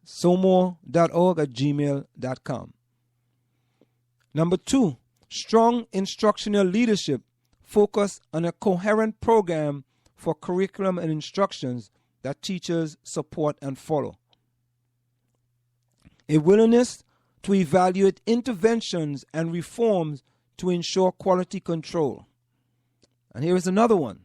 somo.org@gmail.com. Number 2, strong instructional leadership. Focus on a coherent program for curriculum and instructions that teachers support and follow. A willingness to evaluate interventions and reforms to ensure quality control. And here is another one.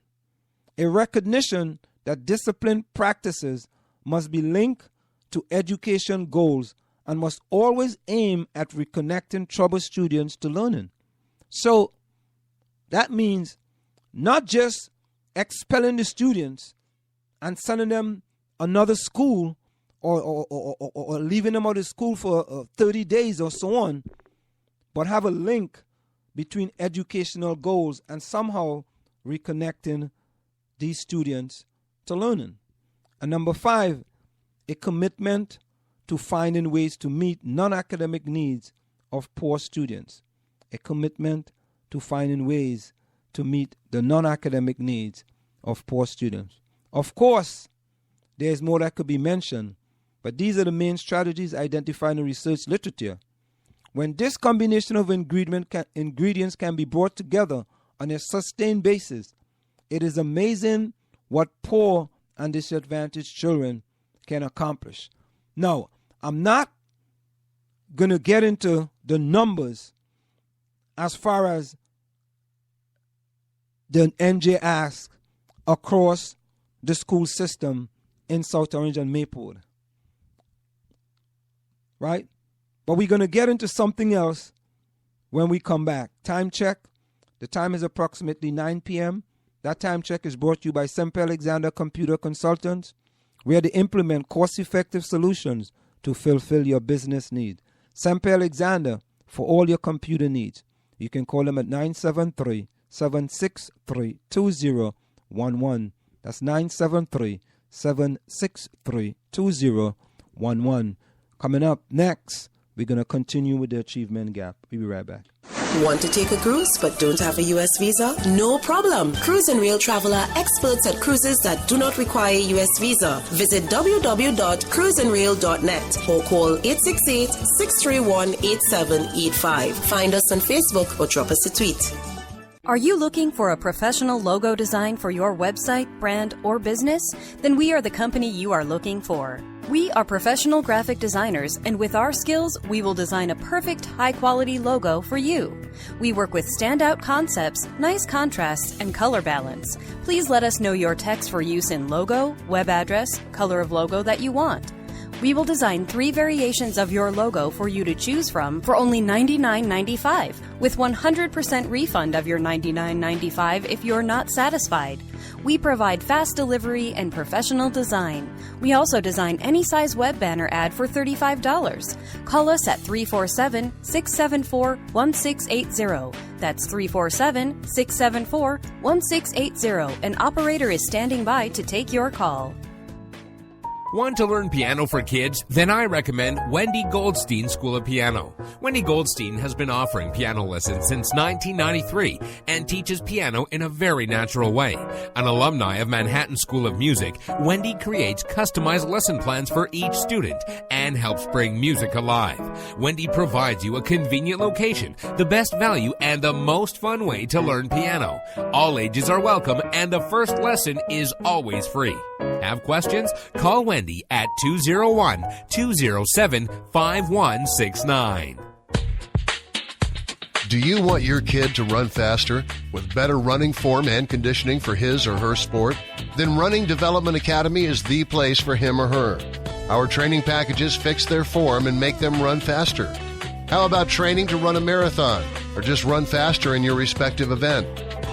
A recognition that discipline practices must be linked to education goals and must always aim at reconnecting troubled students to learning. So that means not just expelling the students and sending them another school or leaving them out of school for 30 days or so on, but have a link between educational goals and somehow reconnecting these students to learning. And number 5, a commitment to finding ways to meet non-academic needs of poor students. A commitment to finding ways to meet the non-academic needs of poor students. Of course, there's more that could be mentioned, but these are the main strategies identified in the research literature. When this combination of ingredients can be brought together on a sustained basis, it is amazing what poor and disadvantaged children can accomplish. Now, I'm not going to get into the numbers as far as the NJ asks across the school system in South Orange and Maplewood. Right? But we're going to get into something else when we come back. Time check. The time is approximately 9 p.m. That time check is brought to you by Semper Alexander Computer Consultants, where they implement cost-effective solutions to fulfill your business needs. Semper Alexander for all your computer needs. You can call them at 973-763-2011. That's 973-763-2011. Coming up next, we're going to continue with the achievement gap. We'll be right back. Want to take a cruise but don't have a U.S. visa? No problem. Cruise and Rail Travel are experts at cruises that do not require a U.S. visa. Visit www.cruiseandrail.net or call 868-631-8785. Find us on Facebook or drop us a tweet. Are you looking for a professional logo design for your website, brand, or business? Then we are the company you are looking for. We are professional graphic designers, and with our skills, we will design a perfect, high-quality logo for you. We work with standout concepts, nice contrasts, and color balance. Please let us know your text for use in logo, web address, color of logo that you want. We will design 3 variations of your logo for you to choose from for only $99.95, with 100% refund of your $99.95 if you're not satisfied. We provide fast delivery and professional design. We also design any size web banner ad for $35. Call us at 347-674-1680. That's 347-674-1680. An operator is standing by to take your call. Want to learn piano for kids? Then I recommend Wendy Goldstein School of Piano. Wendy Goldstein has been offering piano lessons since 1993 and teaches piano in a very natural way. An alumni of Manhattan School of Music, Wendy creates customized lesson plans for each student and helps bring music alive. Wendy provides you a convenient location, the best value, and the most fun way to learn piano. All ages are welcome and the first lesson is always free. Have questions? Call Wendy at 201-207-5169. Do you want your kid to run faster with better running form and conditioning for his or her sport? Then Running Development Academy is the place for him or her. Our training packages fix their form and make them run faster. How about training to run a marathon or just run faster in your respective event?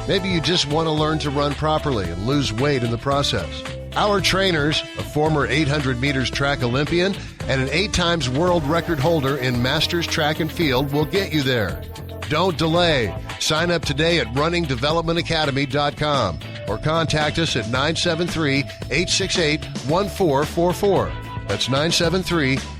Maybe you just want to learn to run properly and lose weight in the process. Our trainers, a former 800 meters track Olympian and an 8-times world record holder in Masters Track and Field, will get you there. Don't delay. Sign up today at runningdevelopmentacademy.com or contact us at 973-868-1444. That's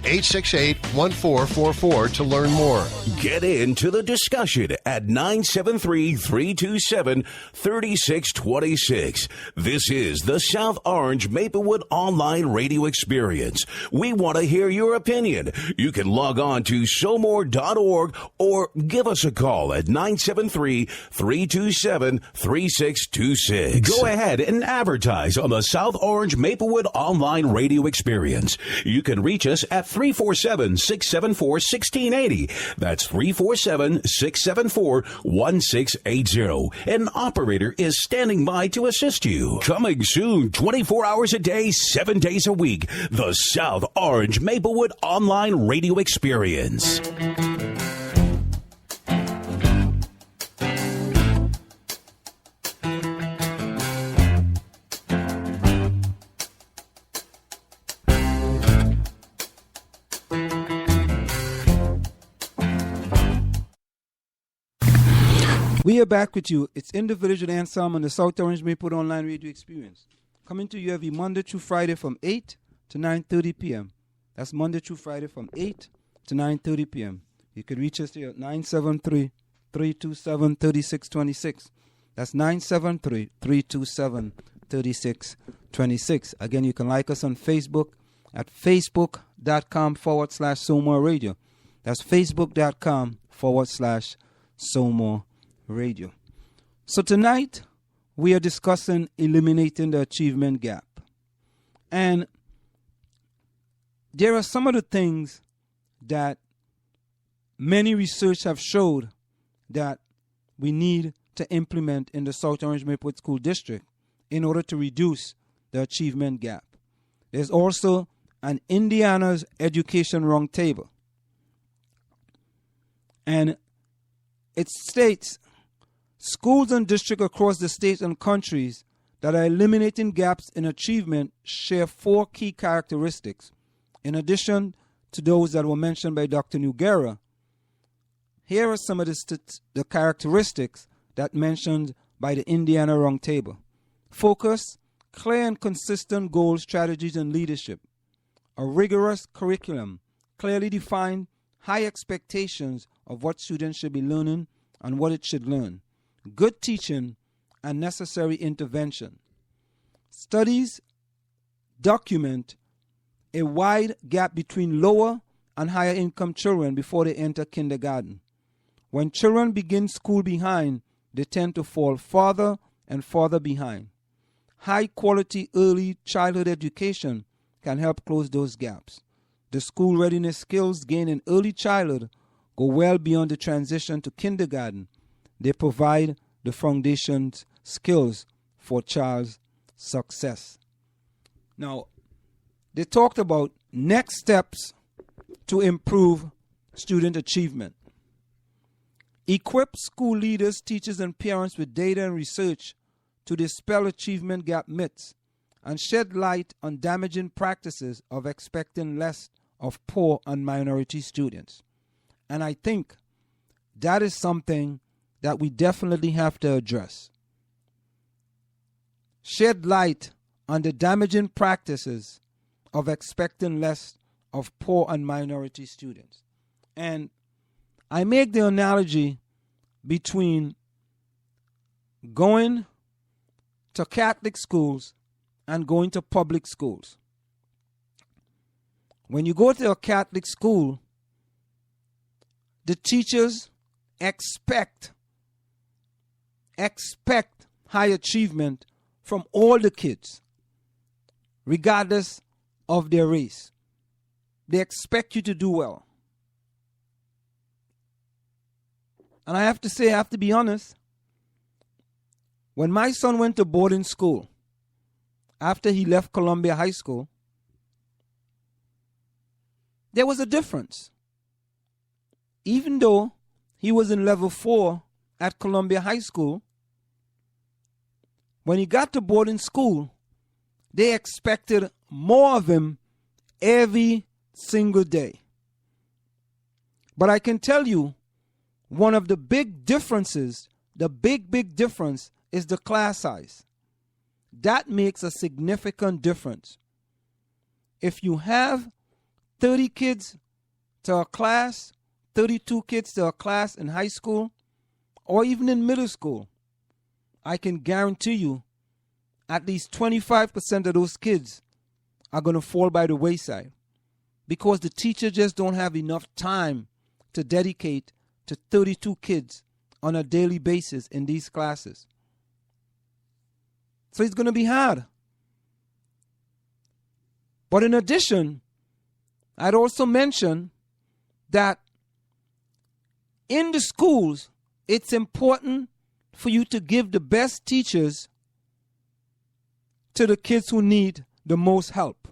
868-1444 to learn more. Get into the discussion at 973-327-3626. This is the South Orange Maplewood Online Radio Experience. We want to hear your opinion. You can log on to somore.org or give us a call at 973-327-3626. Go ahead and advertise on the South Orange Maplewood Online Radio Experience. You can reach us at 347-674-1680. That's 347-674-1680. An operator is standing by to assist you. Coming soon, 24 hours a day, 7 days a week. The South Orange Maplewood Online Radio Experience. We are back with you. It's in the Village with Anselm on the South Orange Maplewood Online Radio Experience. Coming to you every Monday through Friday from 8 to 9:30 p.m. That's Monday through Friday from 8 to 9:30 p.m. You can reach us here at 973-327-3626. That's 973-327-3626. Again, you can like us on Facebook at facebook.com/SoMore Radio. That's facebook.com/SoMore Radio. So tonight we are discussing eliminating the achievement gap. And there are some of the things that many research have showed that we need to implement in the South Orange Maplewood School District in order to reduce the achievement gap. There's also an Indiana's Education Roundtable. And it states schools and districts across the state and countries that are eliminating gaps in achievement share 4 key characteristics. In addition to those that were mentioned by Dr. Noguera, here are some of the characteristics that mentioned by the Indiana Roundtable. Focus, clear and consistent goals, strategies, and leadership. A rigorous curriculum, clearly defined, high expectations of what students should be learning and what it should learn. Good teaching and necessary intervention. Studies document a wide gap between lower and higher income children before they enter kindergarten. When children begin school behind, they tend to fall farther and farther behind. High quality early childhood education can help close those gaps. The school readiness skills gained in early childhood go well beyond the transition to kindergarten. They provide the foundation skills for child's success. Now, they talked about next steps to improve student achievement. Equip school leaders, teachers, and parents with data and research to dispel achievement gap myths and shed light on damaging practices of expecting less of poor and minority students. And I think that is something that we definitely have to address. Shed light on the damaging practices of expecting less of poor and minority students. And I make the analogy between going to Catholic schools and going to public schools. When you go to a Catholic school, the teachers expect high achievement from all the kids, regardless of their race. They expect you to do well. And I have to be honest, when my son went to boarding school, after he left Columbia High School, there was a difference. Even though he was in level 4 at Columbia High School, when he got to boarding school, they expected more of him every single day. But I can tell you, one of the big differences, the big difference is the class size. That makes a significant difference. If you have 30 kids to a class, 32 kids to a class in high school, or even in middle school, I can guarantee you at least 25% of those kids are going to fall by the wayside because the teacher just don't have enough time to dedicate to 32 kids on a daily basis in these classes. So it's going to be hard. But in addition, I'd also mention that in the schools, it's important for you to give the best teachers to the kids who need the most help.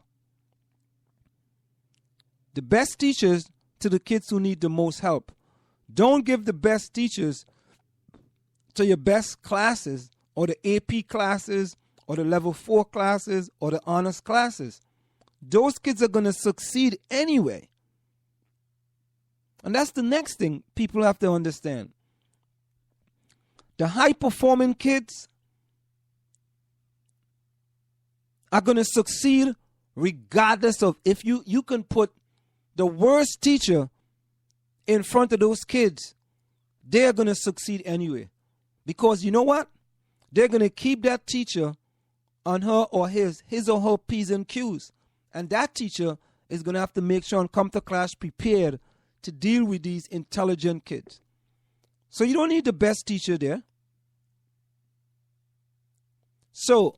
The best teachers to the kids who need the most help. Don't give the best teachers to your best classes or the AP classes or the level 4 classes or the honors classes. Those kids are going to succeed anyway. And that's the next thing people have to understand. The high-performing kids are going to succeed regardless of if you can put the worst teacher in front of those kids, they're going to succeed anyway. Because you know what? They're going to keep that teacher on her or his or her P's and Q's. And that teacher is going to have to make sure and come to class prepared to deal with these intelligent kids. So you don't need the best teacher there. So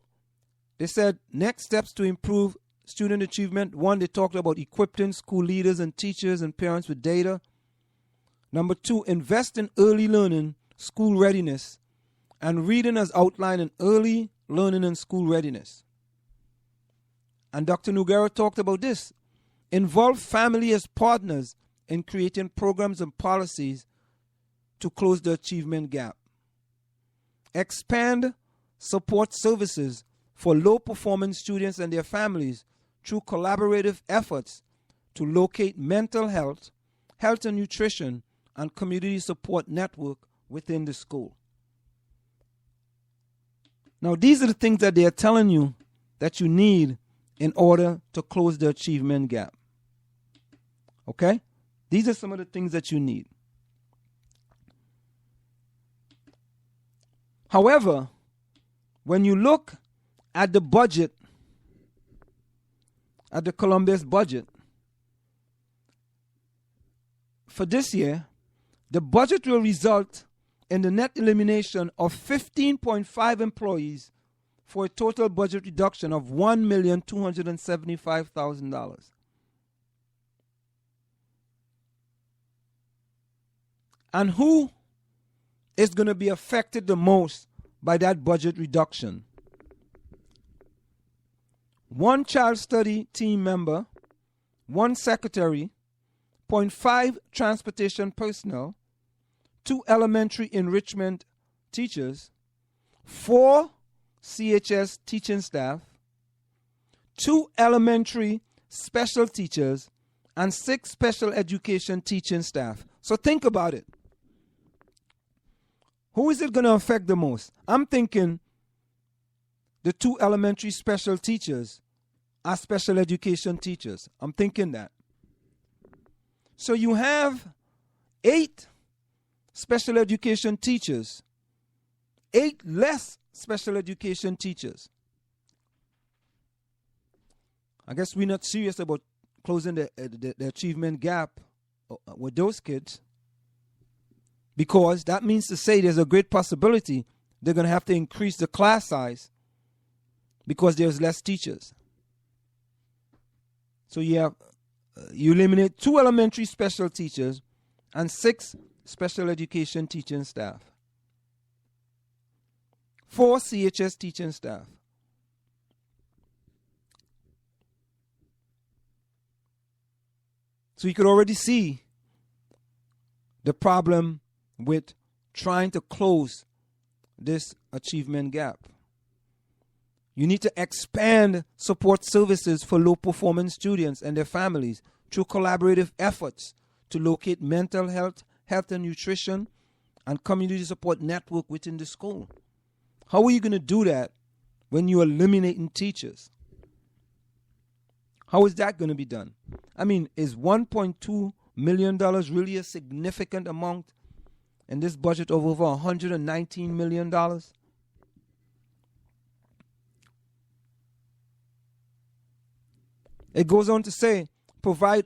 they said next steps to improve student achievement. 1, they talked about equipping school leaders and teachers and parents with data. Number 2, invest in early learning, school readiness, and reading as outlined in early learning and school readiness. And Dr. Noguera talked about this. Involve family as partners in creating programs and policies to close the achievement gap. Expand support services for low-performing students and their families through collaborative efforts to locate mental health, health and nutrition, and community support network within the school. Now, these are the things that they are telling you that you need in order to close the achievement gap. Okay? These are some of the things that you need. However, when you look at the budget, at the Columbia's budget, for this year, the budget will result in the net elimination of 15.5 employees for a total budget reduction of $1,275,000. And who is going to be affected the most by that budget reduction? 1 child study team member, 1 secretary, 0.5 transportation personnel, 2 elementary enrichment teachers, 4 CHS teaching staff, 2 elementary special teachers, and 6 special education teaching staff. So think about it. Who is it going to affect the most? I'm thinking the 2 elementary special teachers are special education teachers. I'm thinking that. So you have 8 special education teachers, 8 less special education teachers. I guess we're not serious about closing the achievement gap with those kids, because that means to say there's a great possibility they're going to have to increase the class size because there's less teachers. So you eliminate 2 elementary special teachers and 6 special education teaching staff, 4 CHS teaching staff. So you could already see the problem with trying to close this achievement gap. You need to expand support services for low-performing students and their families through collaborative efforts to locate mental health, health and nutrition, and community support network within the school. How are you going to do that when you're eliminating teachers? How is that going to be done? I mean, is $1.2 million really a significant amount in this budget of over $119 million? It goes on to say, provide